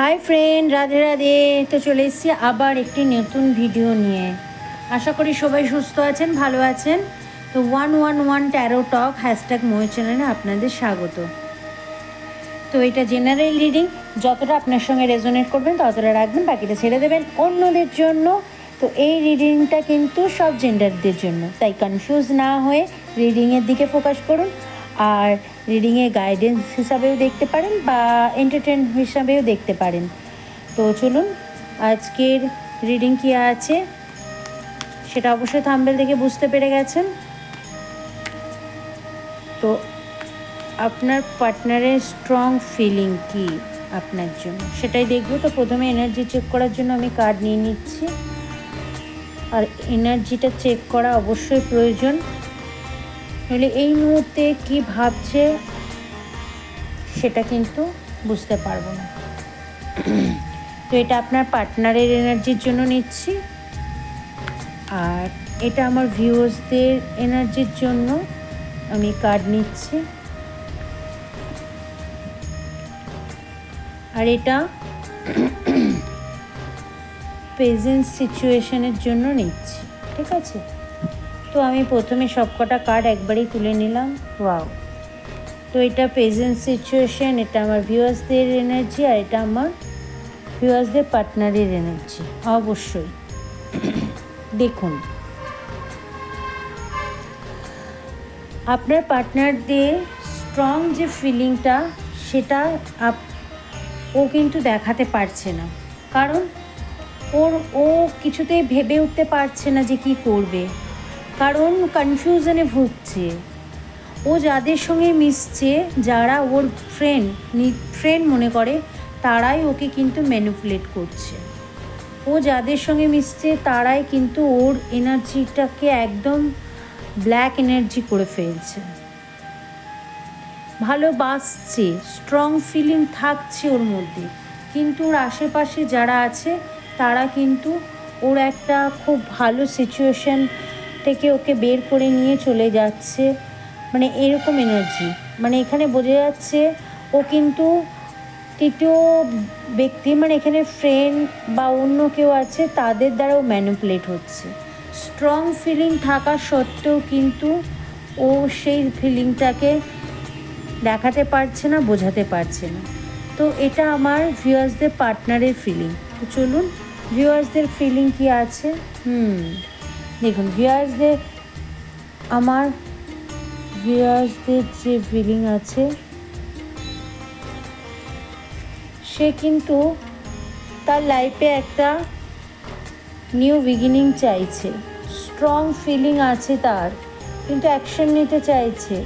Hi friend, Radhe Radhe. তো চলে এসেছি আবার একটি নতুন ভিডিও নিয়ে। আশা করি সবাই সুস্থ আছেন, ভালো আছেন। তো 111 ট্যারো টক হ্যাশট্যাগ ময়ূর চ্যানেলে আপনাদের স্বাগত। তো এটা জেনারেল রিডিং, যতটা আপনার সঙ্গে রেজোনেট করবেন ততটা রাখবেন, বাকিটা ছেড়ে দেবেন অন্যদের জন্য। তো এই রিডিংটা কিন্তু সব জেন্ডারদের জন্য, তাই কনফিউজ না হয়ে রিডিংয়ের দিকে ফোকাস করুন। আর রিডিংয়ে গাইডেন্স হিসাবেও দেখতে পারেন বা এন্টারটেন হিসাবেও দেখতে পারেন। তো চলুন, আজকের রিডিং কী আছে সেটা অবশ্যই থাম্বনেল দেখে বুঝতে পেরে গেছেন। তো আপনার পার্টনারের স্ট্রং ফিলিং কি আপনার জন্য সেটাই দেখব। তো প্রথমে এনার্জি চেক করার জন্য আমি কার্ড নিয়ে নিচ্ছি। আর এনার্জিটা চেক করা অবশ্যই প্রয়োজন, নইলে এই মুহূর্তে কি ভাবছে সেটা কিন্তু বুঝতে পারবো না। তো এটা আপনার পার্টনারের এনার্জির জন্য নিচ্ছি, আর এটা আমার ভিউয়ার্সদের এনার্জির জন্য আমি কার্ড নিচ্ছি। আর এটা প্রেজেন্ট সিচুয়েশনের জন্য নিচ্ছি, ঠিক আছে। তো আমি প্রথমে সবকটা কার্ড একবারেই তুলে নিলাম। ওয়াও! তো এটা প্রেজেন্ট সিচুয়েশন, এটা আমার ভিউয়ার্সদের এনার্জি, আর এটা আমার ভিউয়ার্সদের পার্টনারের এনার্জি। অবশ্যই দেখুন, আপনার পার্টনারদের স্ট্রং যে ফিলিংটা সেটা ও কিন্তু দেখাতে পারছে না, কারণ ও কিছুতেই ভেবে উঠতে পারছে না যে কী করবে, কারণ কনফিউশনে ভুগছে। ও যাদের সঙ্গে মিশছে, যারা ওর ফ্রেন্ড মনে করে, তারাই ওকে কিন্তু ম্যানিপুলেট করছে। ও যাদের সঙ্গে মিশছে তারাই কিন্তু ওর এনার্জিটাকে একদম ব্ল্যাক এনার্জি করে ফেলছে। ভালোবাসছে, স্ট্রং ফিলিং থাকছে ওর মধ্যে, কিন্তু ওর আশেপাশে যারা আছে তারা কিন্তু ওর একটা খুব ভালো সিচুয়েশন থেকে ওকে বের করে নিয়ে চলে যাচ্ছে, মানে এরকম এনার্জি। মানে এখানে বোঝা যাচ্ছে ও কিন্তু তৃতীয় ব্যক্তি, মানে এখানে ফ্রেন্ড বা অন্য কেউ আছে, তাদের দ্বারাও ম্যানিপুলেট হচ্ছে। স্ট্রং ফিলিং থাকা সত্ত্বেও কিন্তু ও সেই ফিলিংটাকে দেখাতে পারছে না, বোঝাতে পারছে না। তো এটা আমার ভিউয়ার্সদের পার্টনারের ফিলিং। তো চলুন, ভিউয়ার্সদের ফিলিং কি আছে দেখুন। আমার ভিউয়ার্সদের যে ফিলিং আছে, সে কিন্তু তার লাইফে একটা নিউ বিগিনিং চাইছে। স্ট্রং ফিলিং আছে তার, কিন্তু অ্যাকশন নিতে চাইছে,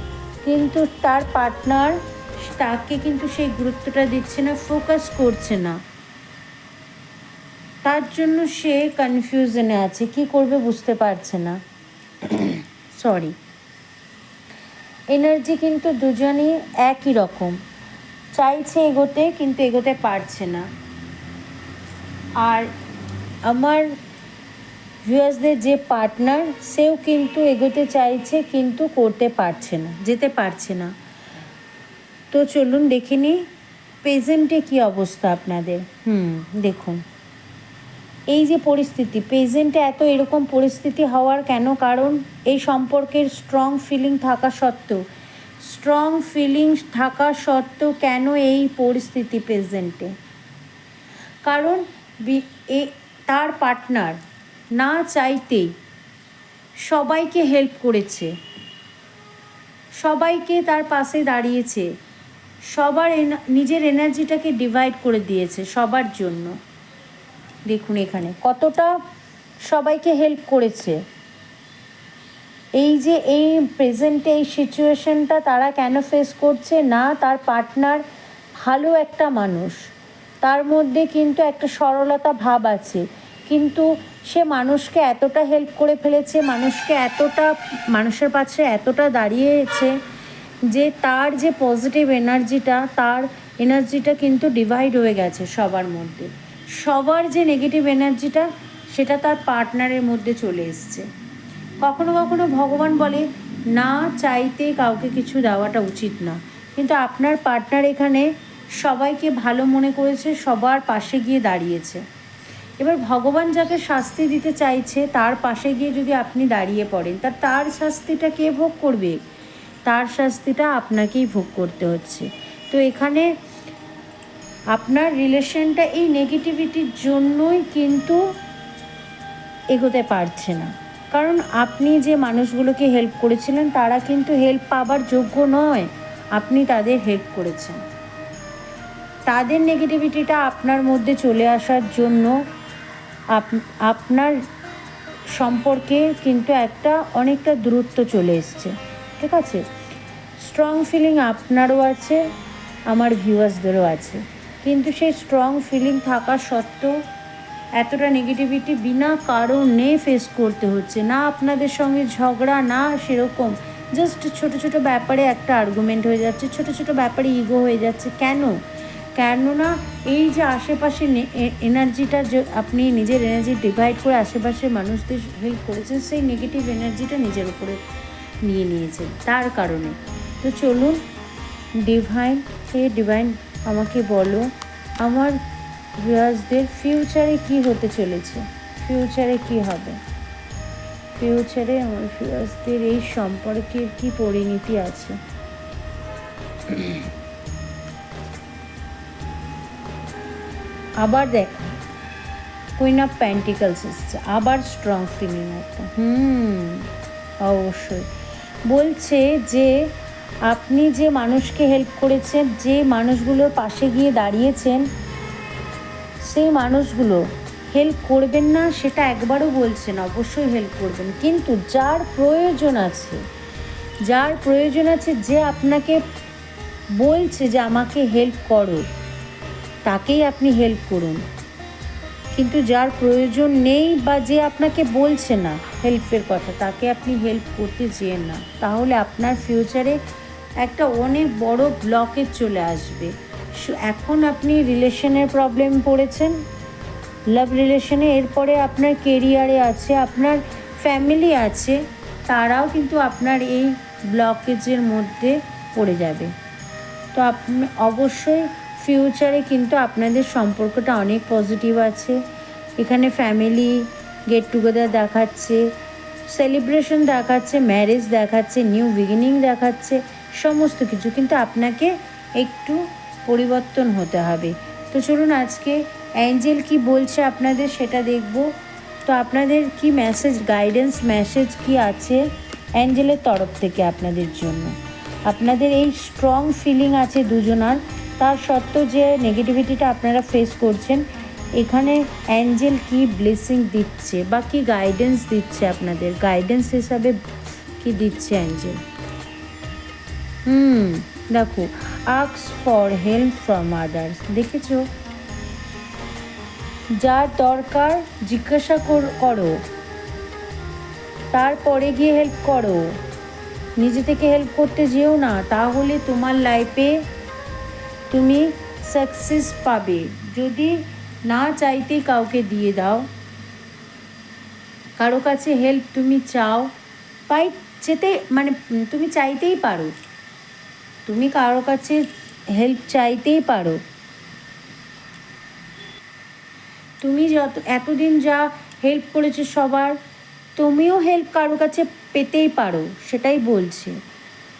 কিন্তু তার পার্টনার তাকে কিন্তু সেই গুরুত্বটা দিচ্ছে না, ফোকাস করছে না। তার জন্য সে কনফিউশনে আছে, কি করবে বুঝতে পারছে না। সরি, এনার্জি কিন্তু দুজনই একই রকম, চাইছে এগোতে কিন্তু এগোতে পারছে না। আর আমার ভিউয়ার্সদের যে পার্টনার, সেও কিন্তু এগোতে চাইছে কিন্তু করতে পারছে না, যেতে পারছে না। তো চলুন দেখে নিই প্রেজেন্টে কী অবস্থা আপনাদের। দেখুন, এই যে পরিস্থিতি প্রেজেন্টে এত এরকম পরিস্থিতি হওয়ার কেন কারণ, এই সম্পর্কের স্ট্রং ফিলিং থাকা সত্ত্বেও কেন এই পরিস্থিতি প্রেজেন্টে, কারণ তার পার্টনার না চাইতেই সবাইকে হেল্প করেছে, সবাইকে তার পাশে দাঁড়িয়েছে, সবার নিজের এনার্জিটাকে ডিভাইড করে দিয়েছে সবার জন্য। দেখুন এখানে কতটা সবাইকে হেল্প করেছে। এই যে এই প্রেজেন্টে এই সিচুয়েশনটা তারা কেন ফেস করছে না, তার পার্টনার ভালো একটা মানুষ, তার মধ্যে কিন্তু একটা সরলতা ভাব আছে, কিন্তু সে মানুষকে এতটা হেল্প করে ফেলেছে, মানুষের পাশে এতটা দাঁড়িয়েছে যে তার যে পজিটিভ এনার্জিটা, তার এনার্জিটা কিন্তু ডিভাইড হয়ে গেছে সবার মধ্যে। সবার যে নেগেটিভ এনার্জিটা সেটা তার পার্টনারের মধ্যে চলে এসছে। কখনো কখনো ভগবান বলে না চাইতে কাউকে কিছু দেওয়াটা উচিত না, কিন্তু আপনার পার্টনার এখানে সবাইকে ভালো মনে করেছে, সবার পাশে গিয়ে দাঁড়িয়েছে। এবার ভগবান যাকে শাস্তি দিতে চাইছে তার পাশে গিয়ে যদি আপনি দাঁড়িয়ে পড়েন, তার শাস্তিটা কে ভোগ করবে? তার শাস্তিটা আপনাকেই ভোগ করতে হচ্ছে। তো এখানে আপনার রিলেশনটা এই নেগেটিভিটির জন্যই কিন্তু এগোতে পারছে না, কারণ আপনি যে মানুষগুলোকে হেল্প করেছিলেন তারা কিন্তু হেল্প পাবার যোগ্য নয়, আপনি তাদের হেল্প করেছেন। তাদের নেগেটিভিটিটা আপনার মধ্যে চলে আসার জন্য আপনার সম্পর্কে কিন্তু অনেকটা দূরত্ব চলে এসছে, ঠিক আছে? স্ট্রং ফিলিং আপনারও আছে, আমার ভিউয়ার্সদেরও আছে, কিন্তু সেই স্ট্রং ফিলিং থাকা সত্ত্বেও এতটা নেগেটিভিটি বিনা কারণে ফেস করতে হচ্ছে না। আপনাদের সঙ্গে ঝগড়া না, সেরকম জাস্ট ছোটো ছোটো ব্যাপারে একটা আর্গুমেন্ট হয়ে যাচ্ছে, ছোটো ছোটো ব্যাপারে ইগো হয়ে যাচ্ছে। কেননা এই যে আশেপাশে এনার্জিটা যে আপনি নিজের এনার্জি ডিভাইড করে আশেপাশের মানুষদের হেল্প করেছেন, সেই নেগেটিভ এনার্জিটা নিজের উপরে নিয়ে নিয়েছেন তার কারণে। তো চলুন ডিভাইন আমাকে বলো আমার ভিউয়ার্সদের ফিউচারে কি হতে চলেছে, ফিউচারে কি হবে, ফিউচারে আমার ভিউয়ার্সদের এই সম্পর্কের কি পরিণতি আছে। আবার দেখ কুইন অফ পেন্টিকলস এসছে, আবার স্ট্রং ফিলিং একটা। অবশ্যই বলছে যে আপনি যে মানুষকে হেল্প করেছেন, যে মানুষগুলোর পাশে গিয়ে দাঁড়িয়েছেন, সেই মানুষগুলো হেল্প করবেন না সেটা একবারও বলছেন, অবশ্যই হেল্প করবেন, কিন্তু যার প্রয়োজন আছে, যে আপনাকে বলছে যে আমাকে হেল্প করো, তাকেই আপনি হেল্প করুন। কিন্তু যার প্রয়োজন নেই বা যে আপনাকে বলছে না হেল্পের কথা, তাকে আপনি হেল্প করতে চেয়েন না, তাহলে আপনার ফিউচারে একটা অনেক বড় ব্লকেজ চলে আসবে। এখন আপনি রিলেশনের প্রবলেম পড়েছেন, লাভ রিলেশনে, এরপরে আপনার কেরিয়ারে আছে, আপনার ফ্যামিলি আছে, তারাও কিন্তু আপনার এই ব্লকেজের মধ্যে পড়ে যাবে। তো আপনি অবশ্যই ফিউচারে কিন্তু আপনাদের সম্পর্কটা অনেক পজিটিভ আছে। এখানে ফ্যামিলি গেট টুগেদার দেখাচ্ছে, সেলিব্রেশন দেখাচ্ছে, ম্যারেজ দেখাচ্ছে, নিউ বিগিনিং দেখাচ্ছে, সমস্ত কিছু, কিন্তু আপনাকে একটু পরিবর্তন হতে হবে। তো চলুন আজকে অ্যাঞ্জেল কি বলছে আপনাদের সেটা দেখব। তো আপনাদের কি মেসেজ, গাইডেন্স মেসেজ কি আছে অ্যাঞ্জেলের তরফ থেকে আপনাদের জন্য। আপনাদের এই স্ট্রং ফিলিং আছে দুজনার, তার সত্ত্বেও যে নেগেটিভিটিটা আপনারা ফেস করছেন, এখানে অ্যাঞ্জেল কি ব্লেসিং দিচ্ছে বা কি গাইডেন্স দিচ্ছে আপনাদের, গাইডেন্স হিসাবে কি দিচ্ছে অ্যাঞ্জেল। দেখো, ask for help from others, দেখেছো? যার দরকার জিজ্ঞাসা করো, তারপরে গিয়ে হেল্প করো, নিজে থেকে হেল্প করতে যেও না, তাহলে তোমার লাইফে তুমি সাকসেস পাবে। যদি না চাইতেই কাউকে দিয়ে দাও, কারো কাছে হেল্প তুমি চাও, তুমি চাইতেই পারো, তুমি কারো কাছে হেল্প চাইতেই পারো। তুমি এতদিন যা হেল্প করেছো সবার, তুমিও হেল্প কারো কাছে পেতেই পারো, সেটাই বলছে।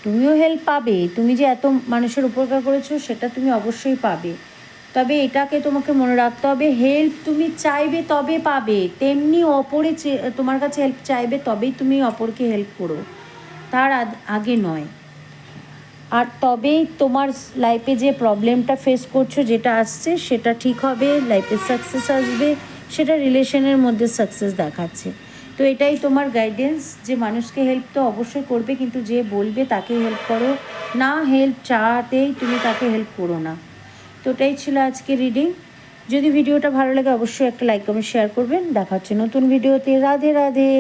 তুমিও হেল্প পাবে, তুমি যে এত মানুষের উপকার করেছো সেটা তুমি অবশ্যই পাবে। তবে এটাকে তোমাকে মনে রাখতে হবে, হেল্প তুমি চাইবে তবে পাবে, তেমনি অপরে তোমার কাছে হেল্প চাইবে তবেই তুমি অপরকে হেল্প করো, তার আগে নয়। আর তবেই তোমার লাইফে যে প্রবলেমটা ফেস করছো, যেটা আসছে সেটা ঠিক হবে, লাইফে সাকসেস আসবে, সেটা রিলেশনের মধ্যে সাকসেস দেখাচ্ছে। তো এটাই তোমার গাইডেন্স, যে মানুষকে হেল্প তো অবশ্যই করবে, কিন্তু যে বলবে তাকে হেল্প করো, না হেল্প চাওয়াতেই তুমি তাকে হেল্প করো না। তো এটাই ছিল আজকে রিডিং। যদি ভিডিওটা ভালো লাগে অবশ্যই একটা লাইক কমেন্ট শেয়ার করবেন। দেখা হচ্ছে নতুন ভিডিওতে। রাধে রাধে।